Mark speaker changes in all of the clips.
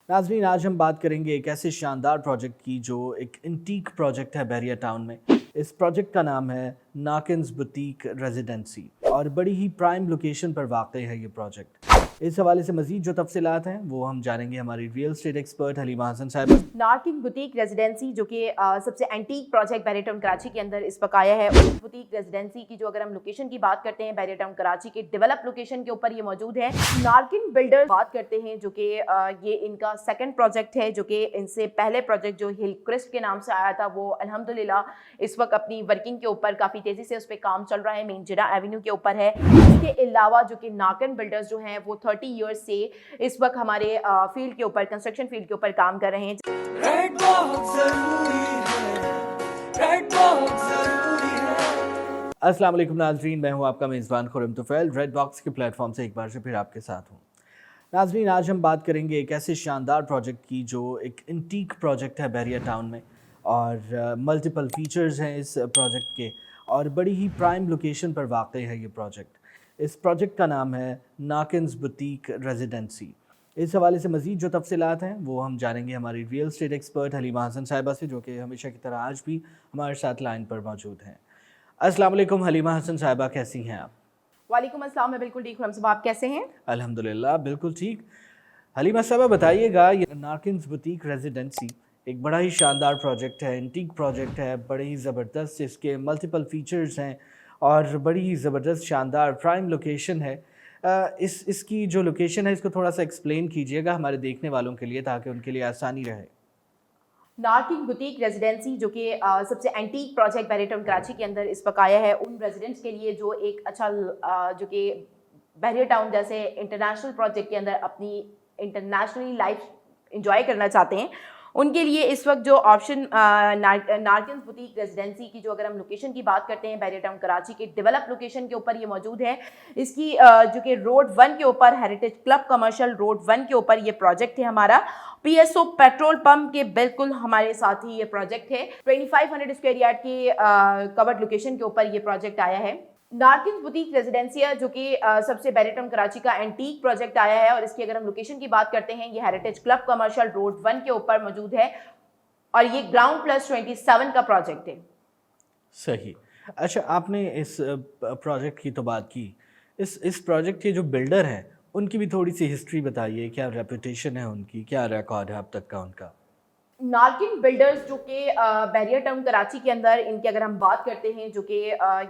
Speaker 1: नाज़रीन, आज हम बात करेंगे एक ऐसे शानदार प्रोजेक्ट की जो एक एंटीक प्रोजेक्ट है बहरिया टाउन में। इस प्रोजेक्ट का नाम है नाकिन्स बुटीक रेजिडेंसी और बड़ी ही प्राइम लोकेशन पर वाक़ई है ये प्रोजेक्ट। इस हवाले से मज़ीद जो तफसीलात हैं वो हम जानेंगे हमारी real estate expert Halima Hasan Sahiba.
Speaker 2: Narkin boutique residency जो कि सबसे antique project Bahria town Karachi के अंदर इस वक्त आया है। उस बुटीक रेजिडेंसी की जो अगर हम लोकेशन की बात करते हैं, बैरिया टाउन कराची के डेवलप लोकेशन के ऊपर ये मौजूद है। नार्किन बिल्डर्स बात करते हैं जो कि ये इनका सेकंड प्रोजेक्ट है, जो कि इनसे पहले प्रोजेक्ट जो हिल क्रिस्ट के नाम से आया था वो अल्हम्दुलिल्लाह इस वक्त अपनी वर्किंग के ऊपर काफ़ी तेज़ी से उस पर काम चल रहा है। मेन जिरा एवेन्यू के ऊपर है। इसके अलावा जो कि नार्किन बिल्डर्स जो हैं वो 30 ईयर्स से इस वक्त हमारे फील्ड के ऊपर, कंस्ट्रक्शन फील्ड के ऊपर काम कर रहे हैं।
Speaker 3: रेड बहुत जरूरी है, रेड बहुत जरूरी है।
Speaker 1: अस्सलाम वालेकुम नाज़रीन, मैं हूँ आपका मेज़बान खुरम तुफ़ैल। रेड बॉक्स के प्लेटफॉर्म से एक बार से फिर आपके साथ हूँ। नाज़रीन, आज हम बात करेंगे एक ऐसे शानदार प्रोजेक्ट की जो एक एंटीक प्रोजेक्ट है बहरिया टाउन में और मल्टीपल फीचर्स हैं इस प्रोजेक्ट के और बड़ी ही प्राइम लोकेशन पर वाक़ई है ये प्रोजेक्ट। इस प्रोजेक्ट का नाम है नाकिन्स बुटीक रेजिडेंसी। इस हवाले से मज़ीद जो तफसीलात हैं वो हम जानेंगे हमारी real estate expert Halima Hasan Sahiba से, जो कि हमेशा की तरह आज भी हमारे साथ लाइन पर मौजूद हैं। अस्सलाम वालेकुम हलीमा हसन साहिबा, कैसी हैं आप?
Speaker 2: वालेकुम अस्सलाम, मैं बिल्कुल ठीक हूँ। हम सब आप कैसे हैं?
Speaker 1: अल्हम्दुलिल्लाह बिल्कुल ठीक। हलीमा साहबा बताइएगा, ये नाकिन्स बुटीक रेजिडेंसी एक बड़ा ही शानदार प्रोजेक्ट है, एंटीक प्रोजेक्ट है, बड़े ही ज़बरदस्त इसके मल्टीपल फीचर्स हैं और बड़ी ही ज़बरदस्त शानदार प्राइम लोकेशन है। इसकी जो लोकेशन है इसको थोड़ा सा एक्सप्लेन कीजिएगा हमारे देखने वालों के लिए, ताकि उनके लिए आसानी रहे।
Speaker 2: नार्किन बुटीक रेजिडेंसी जो कि सबसे antique project Bahria town Karachi के अंदर इस वक्त आया है उन रेजिडेंट्स के लिए जो एक अच्छा जो कि बैरिया टाउन जैसे इंटरनेशनल प्रोजेक्ट के अंदर अपनी इंटरनेशनली लाइफ इंजॉय करना चाहते हैं, उनके लिए इस वक्त जो ऑप्शन नार्किन्स बुटीक रेजिडेंसी की जो अगर हम लोकेशन की बात करते हैं, बैरिया टाउन कराची के डेवलप लोकेशन के ऊपर ये मौजूद है। इसकी जो कि रोड 1 के ऊपर, हेरिटेज क्लब कमर्शियल रोड 1 के ऊपर ये प्रोजेक्ट है हमारा। पीएसओ पेट्रोल पंप के बिल्कुल हमारे साथ ही ये प्रोजेक्ट है। 2500 स्क्वायर यार्ड की कवर्ड लोकेशन के ऊपर ये प्रोजेक्ट आया है। नार्किन्स बुटीक रेजिडेंसिया जो कि सबसे बैरिया टाउन कराची का एंटीक प्रोजेक्ट आया है और इसकी अगर हम लोकेशन की बात करते हैं, ये हेरिटेज क्लब कमर्शियल रोड 1 के ऊपर मौजूद है और ये ग्राउंड प्लस 27 का प्रोजेक्ट है।
Speaker 1: सही। अच्छा, आपने इस प्रोजेक्ट की तो बात की, इस प्रोजेक्ट के जो बिल्डर हैं उनकी भी थोड़ी सी हिस्ट्री बताइए। क्या रेपुटेशन है उनकी, क्या रिकॉर्ड है अब तक का उनका?
Speaker 2: नार्किन बिल्डर्स जो कि बैरिया टाउन कराची के अंदर, इनकी अगर हम बात करते हैं, जो कि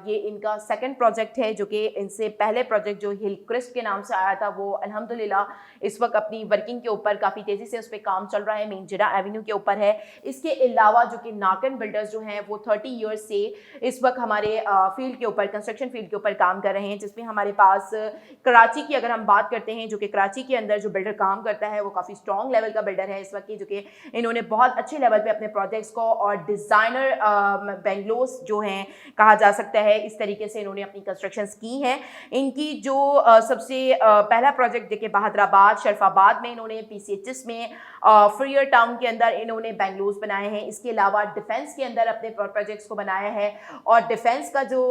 Speaker 2: ये इनका सेकंड प्रोजेक्ट है, जो कि इनसे पहले प्रोजेक्ट जो हिल क्रिस्ट के नाम से आया था वो अल्हम्दुलिल्लाह इस वक्त अपनी वर्किंग के ऊपर काफ़ी तेज़ी से उस पर काम चल रहा है। मेन जिरा एवेन्यू के ऊपर है। इसके अलावा जो कि नार्किन बिल्डर्स जो हैं वो 30 ईयर्स से इस वक्त हमारे फील्ड के ऊपर, कंस्ट्रक्शन फील्ड के ऊपर काम कर रहे हैं, जिसमें हमारे पास कराची की अगर हम बात करते हैं, जो कि कराची के अंदर जो बिल्डर काम करता है वो काफ़ी स्ट्रॉन्ग लेवल का बिल्डर है इस वक्त की, जो कि इन्होंने बहुत अच्छे लेवल पे अपने प्रोजेक्ट्स को और डिज़ाइनर बेंगलोस जो हैं कहा जा सकता है, इस तरीके से इन्होंने अपनी कंस्ट्रक्शंस की हैं। इनकी जो सबसे पहला प्रोजेक्ट देखिए बहादराबाद शरफाबाद में इन्होंने पीसीएचएस में, फ्रीयर टाउन के अंदर इन्होंने बेंगलोस बनाए हैं। इसके अलावा डिफेंस के अंदर अपने प्रोजेक्ट्स को बनाया है और डिफेंस का जो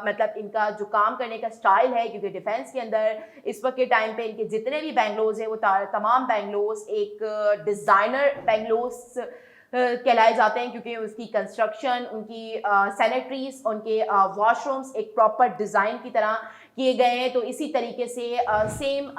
Speaker 2: मतलब इनका जो काम करने का स्टाइल है, क्योंकि डिफेंस के अंदर इस वक्त के टाइम पे इनके जितने भी बेंगलोस हैं वो तमाम बेंगलोस एक डिज़ाइनर बेंगलोस कहलाए जाते हैं, क्योंकि उसकी कंस्ट्रक्शन, उनकी सैनिटरीज, उनके वॉशरूम्स एक प्रॉपर डिज़ाइन की तरह किए गए हैं। तो इसी तरीके से सेम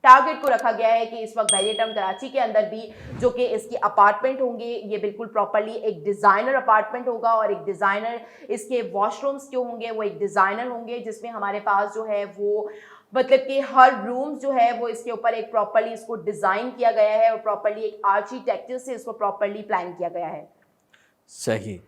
Speaker 2: टारगेट को रखा गया है कि इस वक्त बैरिया टाउन कराची के अंदर भी जो कि इसके अपार्टमेंट होंगे, ये बिल्कुल प्रॉपरली एक डिज़ाइनर अपार्टमेंट होगा और एक डिज़ाइनर इसके वॉशरूम्स जो होंगे वो एक डिज़ाइनर होंगे, जिसमें हमारे पास जो है वो मतलब कि हर रूम जो है वो इसके ऊपर एक प्रॉपरली इसको डिज़ाइन किया गया है और प्रॉपरली एक आर्किटेक्चर से इसको प्रॉपरली प्लान किया गया है।
Speaker 1: सही।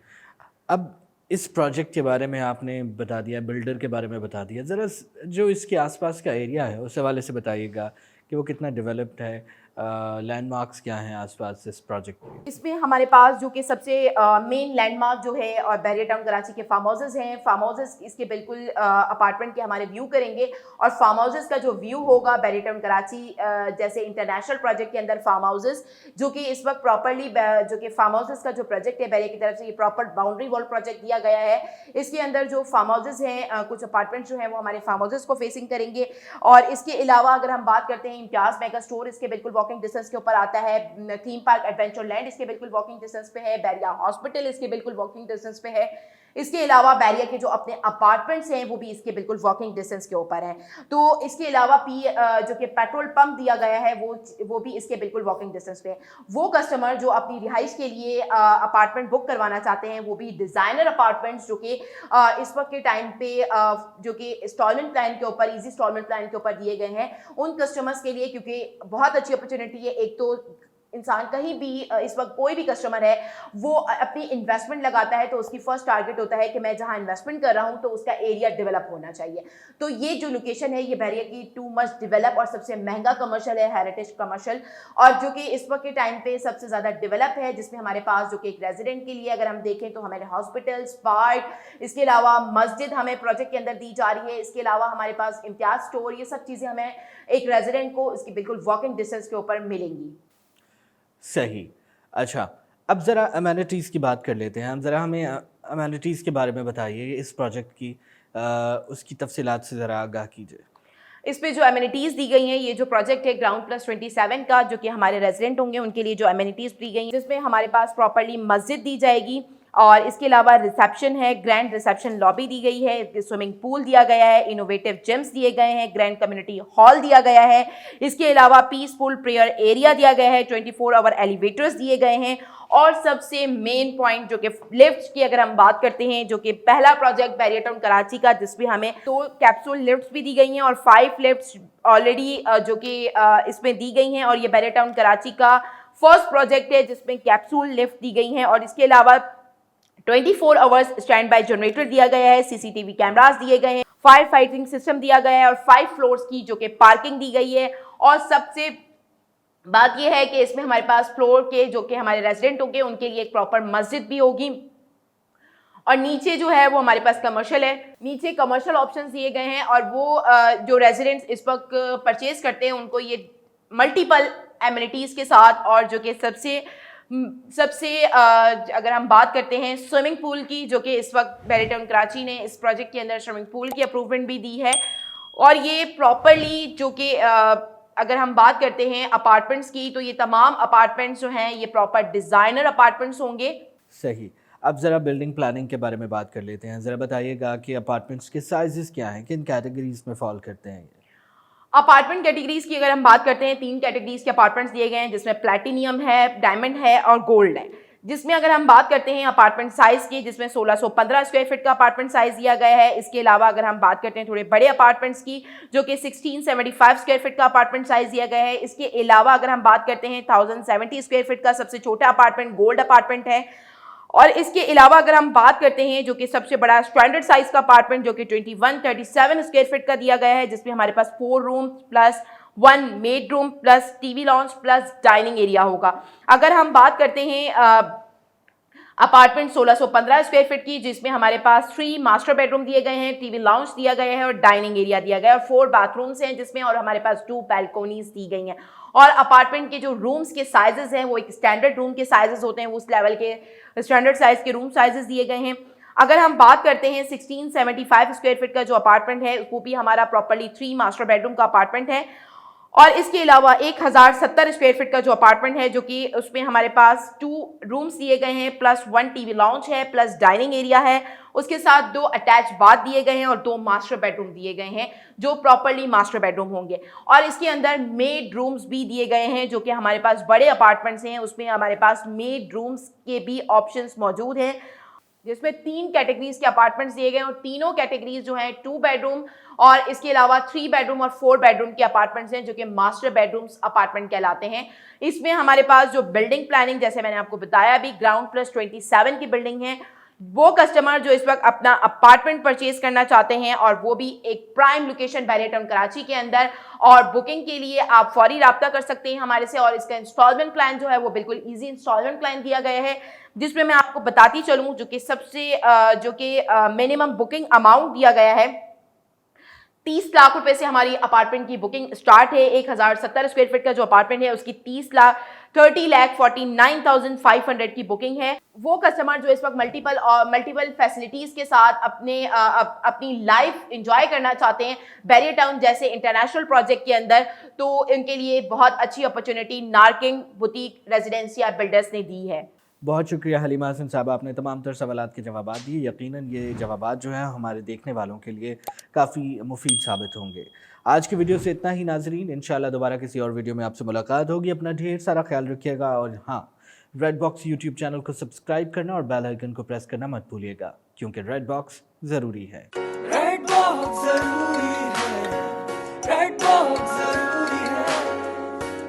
Speaker 1: अब इस प्रोजेक्ट के बारे में आपने बता दिया, बिल्डर के बारे में बता दिया, ज़रा जो इसके आसपास का एरिया है उस हवाले से बताइएगा कि वो कितना डेवलप्ड है, लैंडमार्क्स क्या हैं आसपास इस प्रोजेक्ट के?
Speaker 2: इसमें हमारे पास जो कि सबसे मेन लैंडमार्क जो है और बैरिया टाउन कराची के फार्म हाउसेस हैं। फार्म हाउसेस इसके बिल्कुल अपार्टमेंट के हमारे व्यू करेंगे और फार्म हाउसेस का जो व्यू होगा बैरिया टाउन कराची जैसे इंटरनेशनल प्रोजेक्ट के अंदर फार्म हाउसेस जो कि इस वक्त प्रॉपरली जो कि फार्म हाउसेस का जो प्रोजेक्ट है बैरिया की तरफ से, ये प्रॉपर बाउंड्री वॉल प्रोजेक्ट दिया गया है। इसके अंदर जो फार्म हाउसेस हैं, कुछ अपार्टमेंट जो हैं वो हमारे फार्म हाउसेस को फेसिंग करेंगे और इसके अलावा अगर हम बात करते हैं इम्तियाज़ मेगा स्टोर, इसके बिल्कुल वॉकिंग डिस्टेंस के ऊपर आता है, थीम पार्क एडवेंचर लैंड इसके बिल्कुल वॉकिंग डिस्टेंस पे है, बैरिया हॉस्पिटल इसके बिल्कुल वॉकिंग डिस्टेंस पे है। इसके अलावा बैरिया के जो अपने अपार्टमेंट्स हैं वो भी इसके बिल्कुल वॉकिंग डिस्टेंस के ऊपर हैं। तो इसके अलावा जो कि पेट्रोल पंप दिया गया है वो भी इसके बिल्कुल वॉकिंग डिस्टेंस पे है। वो कस्टमर जो अपनी रिहाइश के लिए अपार्टमेंट बुक करवाना चाहते हैं, वो भी डिज़ाइनर अपार्टमेंट्स जो कि इस वक्त के टाइम पे जो कि इंस्टॉलमेंट प्लान के ऊपर, ईजी इंस्टॉलमेंट प्लान के ऊपर दिए गए हैं उन कस्टमर्स के लिए, क्योंकि बहुत अच्छी अपॉर्चुनिटी है। एक तो इंसान कहीं भी इस वक्त कोई भी कस्टमर है वो अपनी इन्वेस्टमेंट लगाता है तो उसकी फर्स्ट टारगेट होता है कि मैं जहां इन्वेस्टमेंट कर रहा हूं तो उसका एरिया डेवलप होना चाहिए। तो ये जो लोकेशन है ये बैरिया की टू मच डेवलप और सबसे महंगा कमर्शियल है, हेरिटेज कमर्शियल, और जो कि इस वक्त के टाइम पे सबसे ज़्यादा डेवलप है, जिसमें हमारे पास जो कि एक रेजिडेंट के लिए अगर हम देखें तो हमारे हॉस्पिटल्स, पार्क, इसके अलावा मस्जिद हमें प्रोजेक्ट के अंदर दी जा रही है। इसके अलावा हमारे पास इम्तियाज स्टोर, ये सब चीज़ें हमें एक रेजिडेंट को इसकी बिल्कुल वॉकिंग डिस्टेंस के ऊपर मिलेंगी।
Speaker 1: सही। अच्छा, अब ज़रा अमेनिटीज़ की बात कर लेते हैं। हम ज़रा हमें अमेनिटीज़ के बारे में बताइए, इस प्रोजेक्ट की उसकी तफसीलात से ज़रा आगाह कीजिए।
Speaker 2: इस पे जो एमिनिटीज़ दी गई हैं, ये जो प्रोजेक्ट है ग्राउंड प्लस 27 का, जो कि हमारे रेजिडेंट होंगे उनके लिए जो एमिनिटीज़ दी गई हैं, जिसमें हमारे पास प्रॉपर्ली मस्जिद दी जाएगी और इसके अलावा रिसेप्शन है, ग्रैंड रिसेप्शन लॉबी दी गई है, स्विमिंग पूल दिया गया है, इनोवेटिव जिम्स दिए गए हैं, ग्रैंड कम्युनिटी हॉल दिया गया है। इसके अलावा पीसफुल प्रेयर एरिया दिया गया है, 24 आवर एलिवेटर्स दिए गए हैं और सबसे मेन पॉइंट जो कि लिफ्ट की अगर हम बात करते हैं, जो कि पहला प्रोजेक्ट बैरिया टाउन कराची का जिसमें हमें 2 कैप्सूल लिफ्ट्स भी दी गई हैं और 5 लिफ्ट्स ऑलरेडी जो कि इसमें दी गई हैं, और ये बैरिया टाउन कराची का फर्स्ट प्रोजेक्ट है जिसमें कैप्सूल लिफ्ट दी गई हैं। और इसके अलावा 24 आवर्स स्टैंड बाय जनरेटर दिया गया है, सीसीटीवी कैमरास दिए गए हैं, फायर फाइटिंग सिस्टम दिया गया है और 5 फ्लोर्स की जो कि पार्किंग दी गई है। और सबसे बात यह है कि इसमें हमारे पास फ्लोर के जो कि हमारे रेजिडेंट होंगे उनके लिए एक प्रॉपर मस्जिद भी होगी और नीचे जो है वो हमारे पास कमर्शियल है, नीचे कमर्शियल ऑप्शंस दिए गए हैं और वो जो रेजिडेंट्स इस वक्त परचेज करते हैं उनको ये मल्टीपल एमिनिटीज़ के साथ, और जो कि सबसे अगर हम बात करते हैं स्विमिंग पूल की, जो कि इस वक्त बैरिया टाउन कराची ने इस प्रोजेक्ट के अंदर स्विमिंग पूल की अप्रूवमेंट भी दी है। और ये प्रॉपरली जो कि अगर हम बात करते हैं अपार्टमेंट्स की, तो ये तमाम अपार्टमेंट्स जो हैं ये प्रॉपर डिज़ाइनर अपार्टमेंट्स होंगे।
Speaker 1: सही। अब ज़रा बिल्डिंग प्लानिंग के बारे में बात कर लेते हैं। ज़रा बताइएगा कि अपार्टमेंट्स के साइजेस क्या हैं, किन कैटेगरीज में फॉल करते हैं ये?
Speaker 2: अपार्टमेंट कैटेगरीज की अगर हम बात करते हैं, 3 कैटेगरीज के अपार्टमेंट्स दिए गए हैं जिसमें प्लैटिनियम है, डायमंड है और गोल्ड है। जिसमें अगर हम बात करते हैं अपार्टमेंट साइज़ की, जिसमें 1615 स्क्वायर फीट का अपार्टमेंट साइज़ दिया गया है। इसके अलावा अगर हम बात करते हैं थोड़े बड़े अपार्टमेंट्स की, जो कि 1675 स्क्वायर फीट का अपार्टमेंट साइज़ दिया गया है। इसके अलावा अगर हम बात करते हैं 1070 स्क्वायर फीट का सबसे छोटा अपार्टमेंट गोल्ड अपार्टमेंट है। और इसके अलावा अगर हम बात करते हैं जो कि सबसे बड़ा स्टैंडर्ड साइज का अपार्टमेंट, जो कि 2137 स्क्वायर फीट का दिया गया है, जिसमें हमारे पास 4 room plus 1 made room plus TV launch plus dining area होगा। अगर हम बात करते हैं अपार्टमेंट 1615 स्क्वायर फीट की, जिसमें हमारे पास 3 मास्टर बेडरूम दिए गए हैं, टीवी लाउंज दिया गया है और डाइनिंग एरिया दिया गया है और 4 बाथरूम्स हैं जिसमें, और हमारे पास 2 बैल्कोनीज दी गई हैं। और अपार्टमेंट के जो रूम्स के साइजेस हैं वो एक स्टैंडर्ड रूम के साइजेस होते हैं, उस लेवल के स्टैंडर्ड साइज के रूम साइजेस दिए गए हैं। अगर हम बात करते हैं 1675 स्क्वायर फीट का जो अपार्टमेंट है, वो भी हमारा प्रॉपर्ली 3 मास्टर बेडरूम का अपार्टमेंट है। और इसके अलावा 1070 स्क्वायर फीट का जो अपार्टमेंट है, जो कि उसमें हमारे पास 2 रूम्स दिए गए हैं प्लस 1 टीवी लॉन्च है प्लस डाइनिंग एरिया है। उसके साथ 2 अटैच बाथ दिए गए हैं और 2 मास्टर बेडरूम दिए गए हैं जो प्रॉपर्ली मास्टर बेडरूम होंगे। और इसके अंदर मेड रूम्स भी दिए गए हैं, जो कि हमारे पास बड़े अपार्टमेंट्स हैं उसमें हमारे पास मेड रूम्स के भी ऑप्शंस मौजूद हैं, जिसमें 3 कैटेगरीज के अपार्टमेंट्स दिए गए हैं और तीनों कैटेगरीज जो हैं 2 बेडरूम और इसके अलावा 3 बेडरूम और 4 बेडरूम के अपार्टमेंट्स हैं, जो कि मास्टर बेडरूम्स अपार्टमेंट कहलाते हैं। इसमें हमारे पास जो बिल्डिंग प्लानिंग, जैसे मैंने आपको बताया अभी, ग्राउंड प्लस 27 की बिल्डिंग है। वो कस्टमर जो इस वक्त अपना अपार्टमेंट परचेज करना चाहते हैं और वो भी एक prime location Bahria town Karachi के अंदर, और बुकिंग के लिए आप फौरी राब्ता कर सकते हैं हमारे से। और इसका इंस्टॉलमेंट प्लान जो है वो बिल्कुल इजी इंस्टॉलमेंट प्लान दिया गया है, जिसमें मैं आपको बताती चलूँ जो कि सबसे मिनिमम बुकिंग अमाउंट दिया गया है 30 लाख रुपए से हमारी अपार्टमेंट की बुकिंग स्टार्ट है। 1070 स्क्वायर फीट का जो अपार्टमेंट है उसकी 30,49,500 की बुकिंग है। वो कस्टमर जो इस वक्त मल्टीपल फैसिलिटीज के साथ अपनी लाइफ एंजॉय करना चाहते हैं बैरियर टाउन जैसे इंटरनेशनल प्रोजेक्ट के अंदर, तो इनके लिए बहुत अच्छी अपॉर्चुनिटी नारकिंग बुटीक रेजिडेंशियल बिल्डर्स ने दी है।
Speaker 1: बहुत शुक्रिया हलीमा हसन साहब, आपने तमाम तर सवालात के जवाब दिए। यकीनन ये जवाबात जो हैं हमारे देखने वालों के लिए काफ़ी मुफीद साबित होंगे। आज की वीडियो से इतना ही नाजरीन, इंशाल्लाह दोबारा किसी और वीडियो में आपसे मुलाकात होगी। अपना ढेर सारा ख्याल रखिएगा और हाँ, रेड बॉक्स यूट्यूब चैनल को सब्सक्राइब करना और बेल आइकन को प्रेस करना मत भूलिएगा, क्योंकि रेड बॉक्स ज़रूरी है।
Speaker 3: रेड बॉक्स जरूरी है, रेड बॉक्स जरूरी है,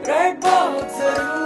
Speaker 3: रेड बॉक्स जरूरी है।